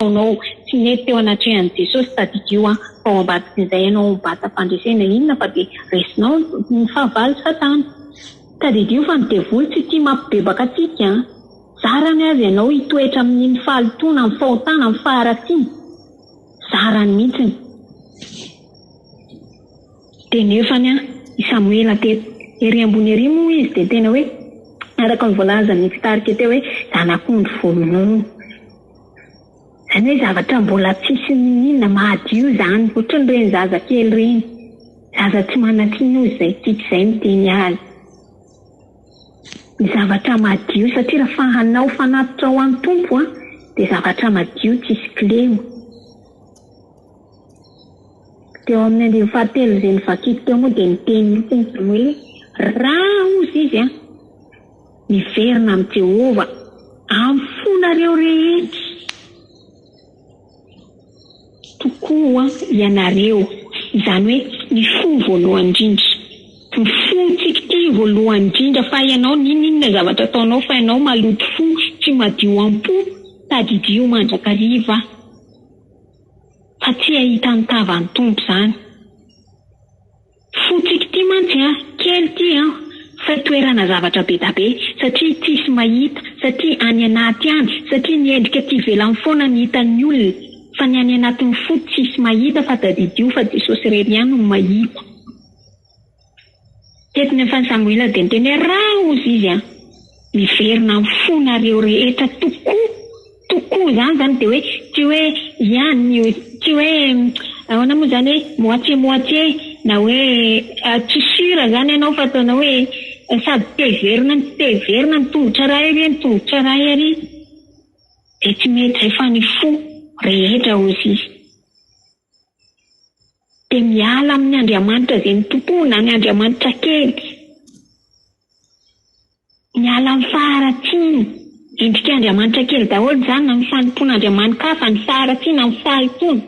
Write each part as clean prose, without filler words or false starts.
nataonao tsy nety teo anatrehany Jesosy tadidio ao ambadik'izay ianao mibata fandresena inona fa dia resinao ny fahavalo Satana. Tadidio fa ny devoly tsy tia mampibebaka atsika. Zarany azy ianao hitoetra amin'ny fahalitoana, amin'ny fahotana, amin'ny faharatsiana. Zarany mihitsiny. Dia nefany i Samuela teto ery ambony ery moa izy dia tena hoe araka ny voalaza ny fitarika teo hoe zanak'ondry vonono. Izany hoe zavatra mbola tsisy inona mahadio izany, ohatran'ireny zazakely ireny. Zaza tsy manan-kina izay tiaka izay miteny azy. Ny zavatra madio satria raha fahanao fanatitra ho an'ny tompo dia zavatra madio tsisy kilemo. Teo amin'ny andiny fahatelo izay nivakiko teo moa dia niteny mihitsy Samuel raha ozy izy miverina amin'ny Jehova amin'ny fonareo rehetra tokoa ianareo. Izany hoe ny fo voalohany indrindra, ny fo tsikity voalohany indrindra fa ianao ninona zavatra ataonao fa ianao maloto fo tsy madio am-po tadidio mandrakariva fa tsy ahita ny tavan'ny tompo izany. Fo tsikity mantsy kely ty fa toerana zavatra be da be satria tsisy mahita, satria any anaty any, satria ny endrika ty velany foana ny hitan'ny olona fa ny any anatin'ny fo tsisy mahita fa tadidio fa Jesosy irery ihany no mahita. Teto nefa ny Samuela dia niteny raha ozy izy miverina amin'ny fonareo rehetra tokoa zany dia hoe tsy hoe ihany tsy hoe ahoana moa zany hoe moitié na hoe tsy sira zany ianao fa ataona hoe sady teverina ny teverina ny tongotra ray ery ny tongotra ray ery dia tsy mety zay fa ny fo rehetra ozy izy. Dia miala amin'ny Andriamanitra izay nitompona ny Andriamanitra kely, miala amin'ny faharatsiana endrika Andriamanitra kely daholo izany na ny fanompoana Andriamanikafa, ny faharatsiana, ny fahitoana,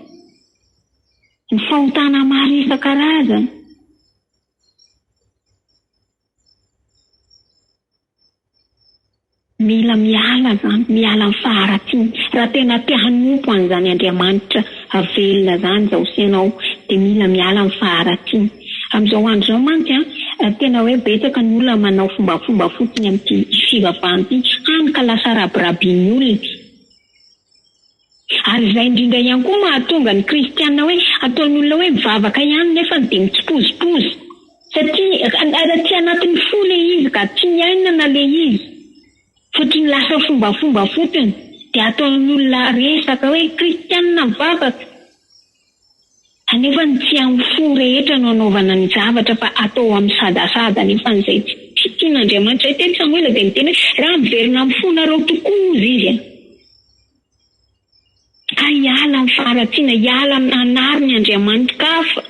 ny fahotana maro isan-karazany. Mila miala zany, miala amin'ny faharatsiana. Raha tena te hanompo an'izany Andriamanitra avelona zany izao sianao dia mila miala amin'ny faharatsiana. Amin'izao andro izao mantsy tena hoe betsaka ny olona manao fombafomba fotsiny amin'ny fivavahana ity hany ka lasa rabirabian'ny olona. Ary izay indrindra ihany koa mahatonga ny kristianina hoe ataon'ny olona hoe mivavaka ihany nefa dia mitsipozipozy satria tsy anatin'ny fo le izy ka tsy miaina na le izy fotony lasa fombafomba fotony dia ataon'ny olona resaka hoe kristianina mivavaka anefa ny tsy amin'ny fo rehetra no anaovana ny zavatra fa atao amin'ny sadasada nefa n'izay tsy tian'Andriamanitra. Teny Samuela dia miteny hoe raha miverina amin'ny fonareo tokoa ozy izy ka hiala amin'ny faharatsiana, hiala amin'ny anariny Andriamanikafa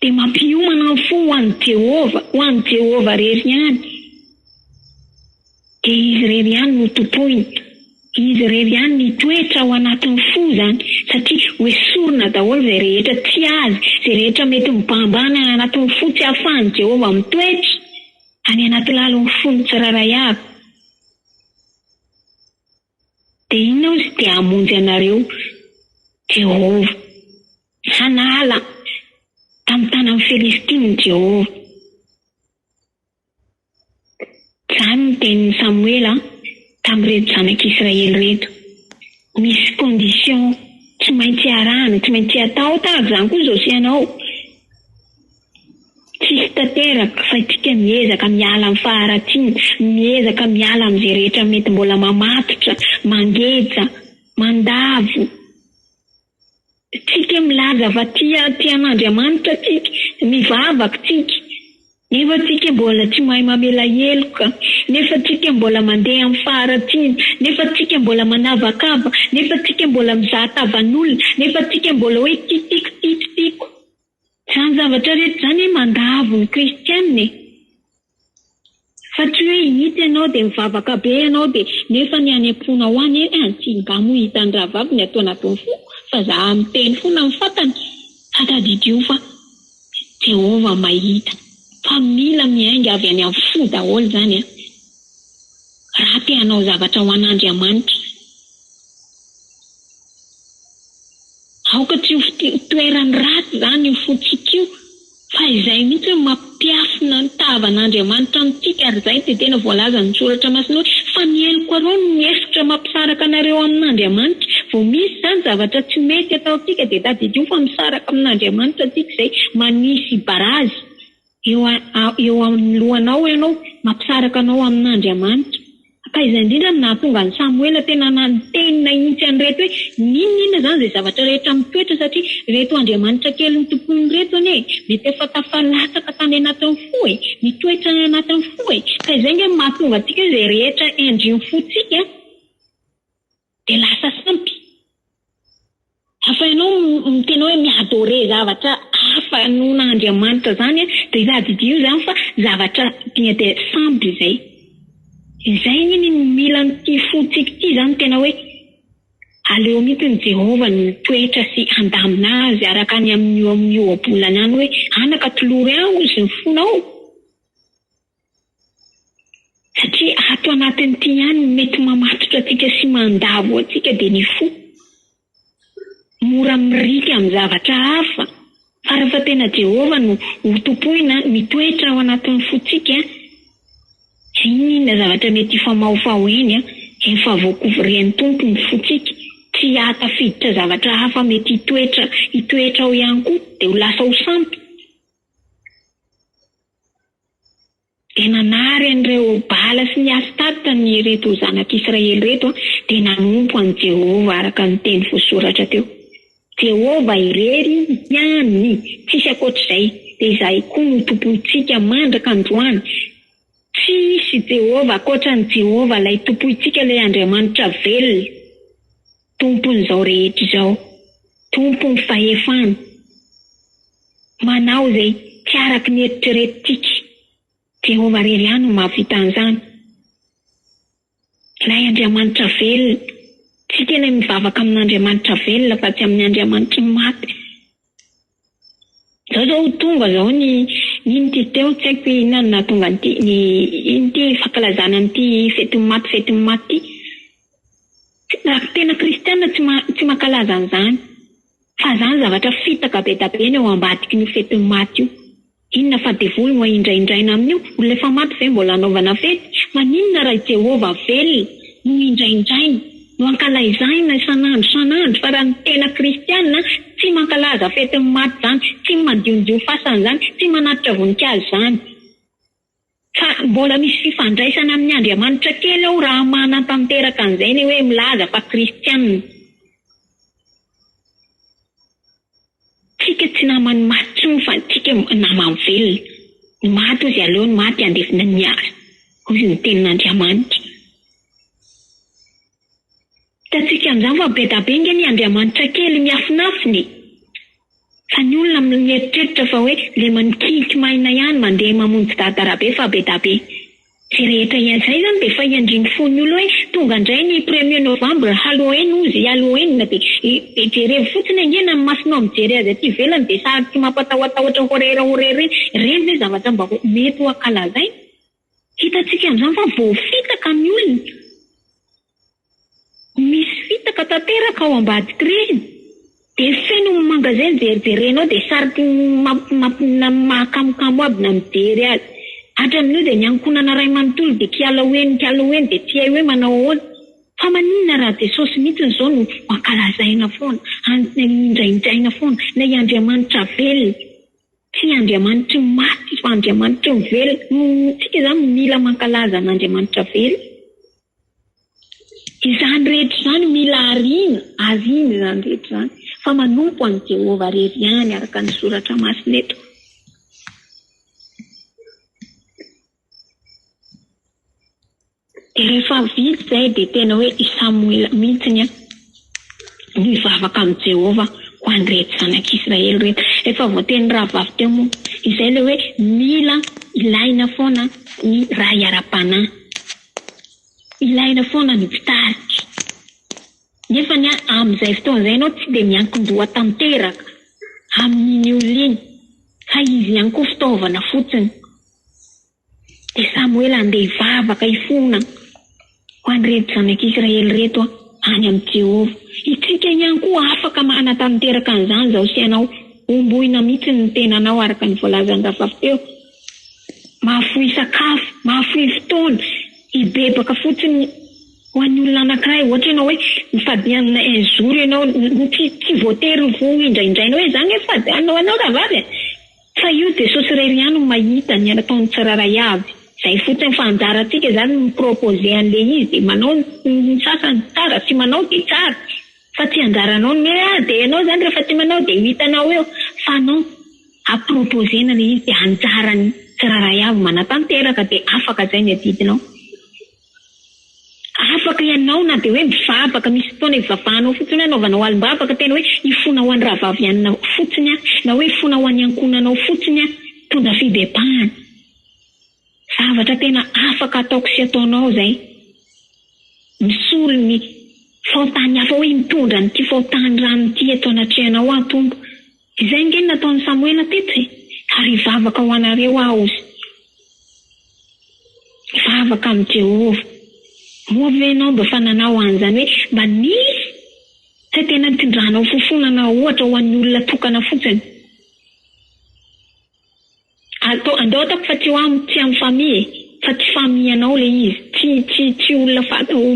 dia mampiomana amin'ny fo ho an'ny Jehova rery ihany. Dia izy rery ihany no topoiny, izy rery ihany ny toetra ao anatin'ny fo izany satria hoesorina daholo izay rehetra tsy azy, izay rehetra mety mibambana any anatin'ny fo tsy ahafahan'i Jehova mitoetra any anaty lalon'ny fo ny tsirairay avy. Dia inona ozy dia hamonjy anareo Jehova sanala tamin'ny tanan'ny Filistiny Jehova. Izany ny tenin'ny Samuela tamin'ireto zanak'Israely reto. Misy condition tsy maintsy arahana, tsy maintsy atao tahaka izany koa izao sianao. Tsisy tanteraka fa tsika miezaka miala amin'ny faharatsiana, miezaka miala amin'izay rehetra mety mbola mamatotra, mangeja, mandavo. Tsika milaza fa tian'Andriamanitra tsika, mivavaka tsika. Nefa tsika mbola tsy mahay mamela heloka, nefa tsika mbola mandeha amin'ny faharatsiana, nefa tsika mbola manavakava, nefa tsika mbola mizaha tavan'olona, nefa tsika mbola hoe tiko. Izany zavatra rehetra izany mandavo ny kristianina. Fa tsy hoe hita ianao dia mivavaka be ianao dia nefa ny any am-pona ho any tsy ngamo hita ny rahavavy ny atao anatin'ny fo fa zaho miteny foana ny fatany fa tadidio fa Jehova mahita fa mila miainga avy any amin'ny fo daholo izany raha te hanao zavatra ho an'Andriamanitra. Aoka tsy ho toerany ratsy zany io fotsika io, fa izay mihitsy mampiafina ny tavan'Andriamanitra amintsika, ary izay dia tena voalaza ny soratra masina hoe fa mieliko arao no miefitra mampisaraka anareo amin'Andriamanitra. Vao misy zany zavatra tsy mety ataontsika dia tadidio fa misaraka amin'Andriamanitra tsika, izay manisy barazy eo amin'ny lohanao ianao mampisaraka anao amin'Andriamanitra. Ka izay indrindra no nahatonga ny Samuela tena nantenina ihitsy an'ireto hoe ninona zany izay zavatra rehetra mitoetra, satria reto Andriamanitra kely ny tompony reto anie mety efa tafalatsaka tany anatin'ny fo mitoetra any anatin'ny fo ka izay nge mahatonga antsika izay rehetra endriny fotsika dia lasa sampy. Hafa ianao mitena hoe miadore zavatra hafa nohona Andriamanitra zany dia tadidio zany fa zavatra tia dia sampy izay. Izay ny mila ny fotsika ity zany tena hoe aleo mihitsy ny Jehova ny toetra sy andamina azy araka any amin'ny ohabolany any hoe anaka tolory aho izy ny fonao, satria ato anatin'ity ihany mety mamatotra atsika sy mandavo atsika dia ny fo mora mirika amin'ny zavatra hafa. Fa rehefa tena Jehova no tompoina mitoetra ao anatin'ny fotsika, inona zavatra mety famaofao eny efa voakovorian'ny tompo ny fotsika, tsy hatafiditra zavatra hafa mety hitoetra ao ihany koa dia ho lasa ho sampy. Dia nanary an'ireo Bala sy ny Astarta ny reto zanak'Israely reto dia nanompo an'i Jehova araka ny teny voasoratra teo. Jehova irery ihany, tsisy ankoatr'izay, dia izay koa no tompontsika mandraka androany. Tsisy Jehova ankoatran'i Jehova ilay tompontsika, ilay Andriamanitra velona, tompon'izao rehetra izao, tompony fahefana, manao izay tsy araky ny eritreretintsika. Jehova irery ihany no mahavita an'izany. Ilay Andriamanitra velona, tsy tena mivavaka amin'Andriamanitra velona fa tsy amin'ny Andriamanitra maty. Zao tonga zao ny teo tsy haiko inona nahatonga ity fankalazana n'ity fety maty. Raha tena kristiana tsy mankalaza an'izany, fa zany zavatra fitaka be da be eo ambadiky ny fety maty io. Inona fa devoly mo indraindraina amin'io, olona efa maty ve mbola anaovana fety? Maninona raha Jehova velona no indraindraina no ankalazaina sanandro, fa raha ny tena kristiana tsy mankalaza fety maty zany, tsy mandiondio fasana zany, tsy manatitra voninkazo zany. Fa mbola misy fifandraisana amin'ny Andriamanitra kely ao raha manatanteraka an'izay ny hoe milaza fa kristiana. Tsika tsy namany maty fa tsika namany velona. Ny maty ozy aleo ny maty andefina ny azy. Ozy ny tenin'Andriamanitra. Tatsika amin'izany fa be da be nge ny Andriamanitra kely miafinafiny. Fa ny olona mieritreritra fa hoe le manikiliky maina ihany mandeha mamonjy dadarabe fa be da be. Tsy rehetra izay zany dia efa iandriny fony olo hoe tonga indray ny 1er novambra Halloween ozy Halloween dia jerevy fotsiny angena ny masinao mijery azy aty ivelany dia sary tsy mampatahotahotra horera reny ve zavatra mba mety ho ankalazay. Hitantsika amin'izany fa voafitaka ny olona. Misy fitaka tanteraka ao ambadiky reny. Dia feno mangazay jerijerenao dia sary makamokamo aby na mijery azy. Hatramin'io dia niankonana ray manontolo dia kialoeny dia tsy hay hoe manao ahoana. Fa maninona raha Jesosy mihitsy izao no ankalazaina foana, indraindraina foana, ilay Andriamanitra velona. Tsy Andriamanitra maty fa Andriamanitra velona. Tsika izany mila mankalaza n'Andriamanitra velona. Izany rehetra izany mila ariana, aziny izany rehetra izany. Fa manompo an'i Jehova irery ihany araka ny soratra masina eto. Dia rehefa vita izay dia tena hoe i Samuela mihitsiny nivavaka amin'i Jehova ho an'ny rehetra zanak'Israely rehetra. Efa voateny rahavavy teo moa izay ilay hoe mila ilaina foana ny ray ara-panahy. Ilaina foana ny mpitarika. Nefa ny amin'izay fotoan'izay ianao tsy dia miankin-doha tanteraka amin'iny olona iny, fa izy ihany koa fitaovana fotsiny. Dia Samuela andeha hivavaka hifona ho an'ireto zanak'Israely reto any amin'ny Jehovah. Itsika ihany koa afaka manatanteraka an'izany zao sy anao omboina mihitsy ny tenanao araka ny voalazan'ny rafafeo. Mahafohy sakafo, mahafohy fotoana, ibebaka fotsiny ho an'ny olona anankiray. Ohatra ianao hoe mifadiana un-jour ianao tsy voatery ho indraindraina hoe zany hoe fadianao anao ravavy. Fa io Jesosy iray ihany no mahita ny ataony tsiraray avy. Zay fotsiny fa anjarantsika zany miproposé an'le izy de manao ny sasany tsara, tsy manao de tsara. Fa tsy anjaranao ny de ianao zany rehefa tsy manao de hitanao eo. Fa anao aproposena le izy de anjarany tsiraray avy manatanteraka de afaka zay ny adidinao. Afaka ianao na de hoe mivavaka misy fotoana ivavahanao fotsiny anaovanao alim-bavaka tena hoe ifona ho an'ny ravavianina fotsiny na hoe ifona ho an'ny ankonanao fotsiny tonga fibebahana. Zavatra tena afaka ataoko sy ataonao zay. Misolo ny faotany hafa hoe mitondra nyty faotany rano ty eto anatrehanao Tompo. Izay nge nataon'ny Samuela teto ary vavaka ho anareo aho. Vavaka amin'ny Jehovah. Moa venao mba fananao an'izany hoe mba nisy tsy tena tindranao fofonana ohatra ho an'ny olona tokana fotsiny. Andao ataoko fa tsy ho tsy amin'ny famille fa tsy famianao le izy tsy olona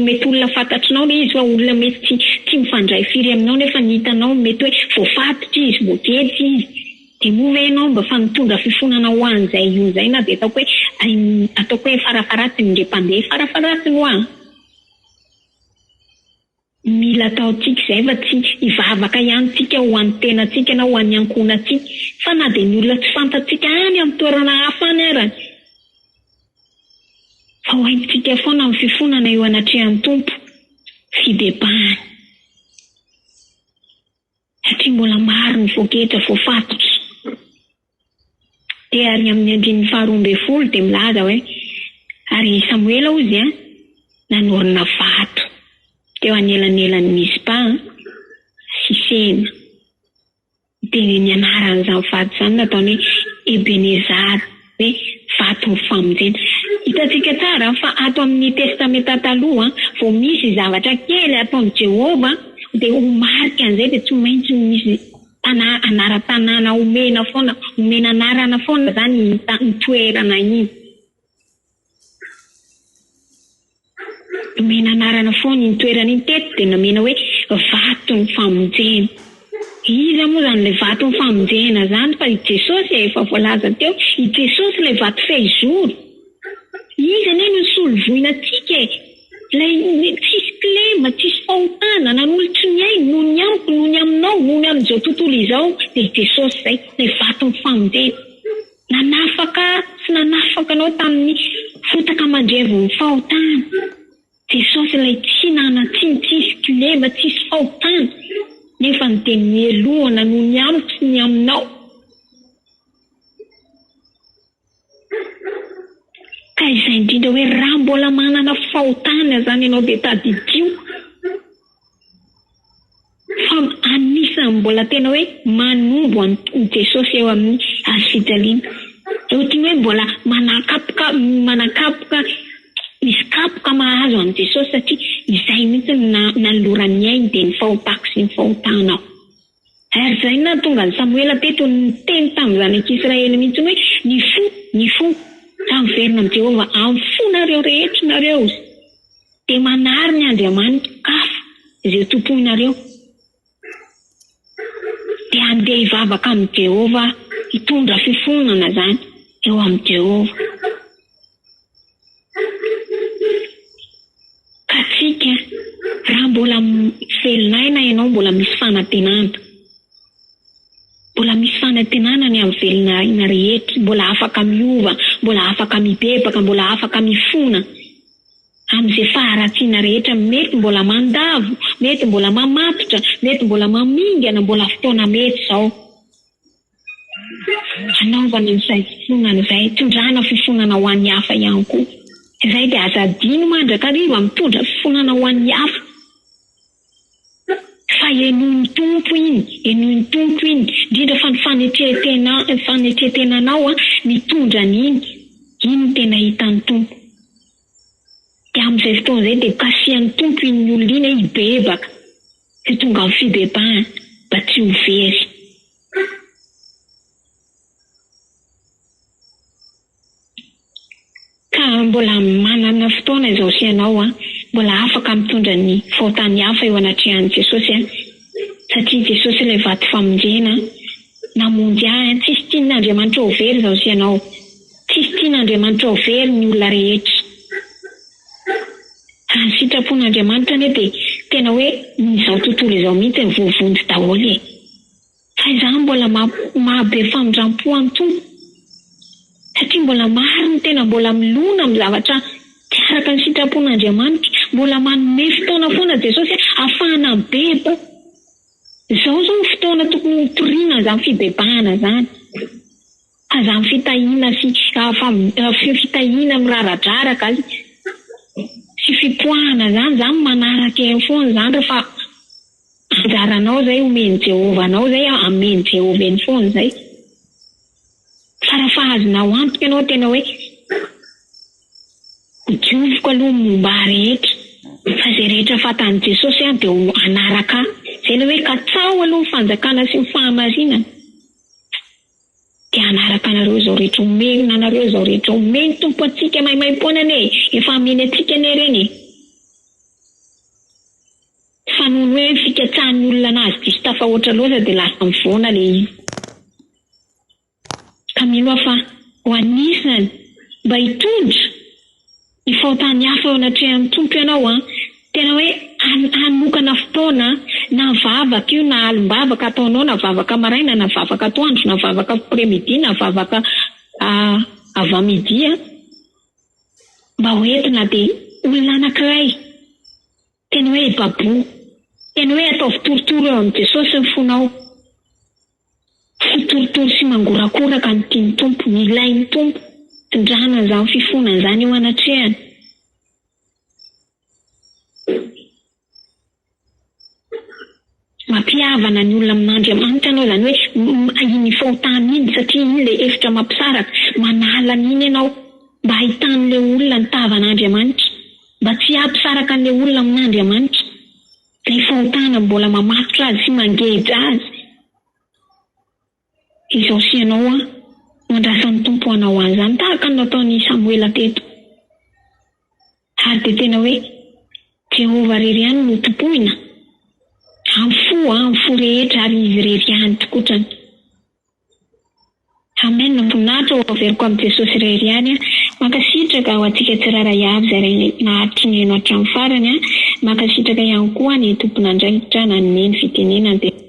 mety olona fantatrinao le izy fa olona mety tsy mifandray firy aminao nefa ny hitanao mety hoe voafatotra izy voakely izy. De moa venao mba fa mitondra fifonana ho an'izay io zay na de ataoko hoe farafaratsiny nge mpandeha farafaratsiny ho any. Mila ataotsika zay fa tsy ivavaka ihany tsika ho an'ny tenatsika na ho an'ny ankonatsika fa na de ny olona tsy fantatsika any amin'ny toerana hafa any arany. Fa ho haintsika foana amin'ny fifonana eo anatrehan'ny Tompo fibebahana. Satria mbola maro ny voaketra voafatotra. De ary amin'ny andrin'ny 12 de milaza hoe ary Samuela ozy nanorina vato teo anelanelan'ny Mispa sy Sena. De ny anaran'izany vato zany nataony Ebenezara hoe vato mifamonjena. Hitatsika tsara fa ato amin'ny testamenta taloha vao misy zavatra kely ataon'i Jehovah de ho marika an'izay de tsy maintsy misy anara-tanàna omena foana, omena anarana foana zany ny toerana iny. Omena anarana foana ny toerana iny teto de namena hoe vato ny famonjena. Iza moa zany le vato ny famonjena zany fa i Jesosy efa voalaza teo, i Jesosy le vato fehizoro. Iza ne no solovoinatsika tsisy klema, tsisy fahotana, nan'olo tsy miainy, noho ny amiko, noho ny aminao, noho ny amin'izao tontolo izao, de Jesosy zay, le vato ny famonjena. Nanafaka sy nanafaka anao tamin'ny fotaka mandrevo ny fahotana. Jesosy lay tsy nanatsiny, tsisy klema, tsisy fahotana, nefa ny teny mieloana noho ny amiko sy ny aminao. Ka izay indrindra hoe raha mbola manana fahotana zany ianao de tadidio. Fa anisany mbola tena hoe manombo ny Jesosy eo amin'ny hazofijaliana. Ohatiny hoe mbola manakapoka misy kapoka mahazo an'i Jesosy satria izay mihitsy nanolorany ainy de ny fahotako sy ny fahotanao. Ary zay na tonga ny Samuela teto ny teny tamin'ny zanak'Israely mihitsy hoe ny fo taverina amin'ny Jehovah amfonareo rehetra nareo de manary ny Andriamanitra kafa izay tomponareo de andeha hivavaka amin'ny Jehovah hitondra fifonana zany eo amin'ny Jehovah. Ka tsika raha mbola velonay na ianao mbola misy fanantenana, mbola misy fanantenana ny amin'ny velonay rehetra, mbola afaka miova, mbola afaka mibebaka, mbola afaka mifona amin'izay faharatsiana rehetra, mety mbola mandavo, mety mbola mamatotra, mety mbola mamingana, mbola fotoana mety zao. Anaovana izay fifonana izay, tondrana fifonana ho an'ny hafa ihany koa. Izay de azadino mandrakariva mitondra fifonana ho an'ny hafa. Fa enoin'ny Tompo iny, indrindra fa ny fanetretenanao mitondra an'iny, iny tena hitan'ny Tompo. dia amin'izay fotoana izay dia kasihan'ny tompo iny olona iny hibebaka sy tonga amin'ny fibebahana mba tsy ho very. Ka mbola manana fotoana izao sy ianao mbola afaka mitondra ny faotany hafa eo anatrehan'i Jesosy satria Jesosy ilay vaty famonjena namonjy tsisy tian'Andriamanitra ho very izao sy ianao, tsisy tian'Andriamanitra ho very ny olona rehetra. Ny sitrapon'Andriamanitra anie dia tena hoe izao tontolo izao mihitsy ny voavonjy daholo e. Fa izaho mbola mahabe famindram-po amin'ny tompo satria mbola mariny tena mbola milona amin'ny zavatra tsy araka ny sitrapon'Andriamanitra, mbola manome fotoana foana Jesosy ahafahana mibeba. Izao zao ny fotoana tokony hitoriana izany fibebahana izany. Izany fitahiana sy fitahiana miraradraraka sy fipoahana zany manaraka eny foana zany rehefa anjaranao zay omeny Jehovanao zay ameny Jehova eny foana zay. Fa rehefa azonao antoka ianao tena hoe dioviko aloha momba rehetra fa izay rehetra fantan'i Jesosy dia anaraka izay ilay hoe katsao aloha ny fanjakana sy ny fahamarinana. Dia anaraka anareo izao rehetra omena anareo izao rehetra omeny tompo antsika maimaim-poana ane efa ameny antsika ane ireny. Fa noho hoe fikatsahan'ny olona anazy diso tafahoatra loatra dia lasa mivoana ilay izy. Ka mino fa ho anisany mba hitondra ny faotany hafa ao anatrehan'ny tompo ianao tena hoe hanokana fotoana na vavaka io na alim-bavaka ataonao na vavaka maraina na vavaka atoandro na vavaka après-midi na vavaka avamidi mba hoentina dia olona anankiray tena hoe babo tena hoe ataovy torotoro eo amin'ny Jesosy ny fonao. Fitorotoro sy mangorakoraka ny tiany tompo, ny ilain'ny tompo tondrahana izany fifonana izany eo anatrehany. Mampihavana ny olona amin'Andriamanitra ianao izany hoe iny fahotana iny satria iny ilay efitra mampisaraka manala an'iny ianao mba hahitan'ilay olona ny tavan'Andriamanitra, mba tsy hampisaraka an'ilay olona amin'Andriamanitra. Ilay fahotana mbola mamatotra azy sy mangejy azy. Izao sy ianao mandrasan'ny tompo anao an'izany tahaka ny nataon'i Samuela teto. Ary dia tena hoe Jehova rery ihany no topoina amin'ny fo rehetra ary izy rery ihany tokotrany. Amen. Voninahitra ho averiko amin'ny Jesosy rery ihany mankasitraka ho antsika tsiraray avy izay nahatry ny hatramin'ny farany mankasitraka ihany koa ny tompon'Andraikitra na ny neny fitenenana dia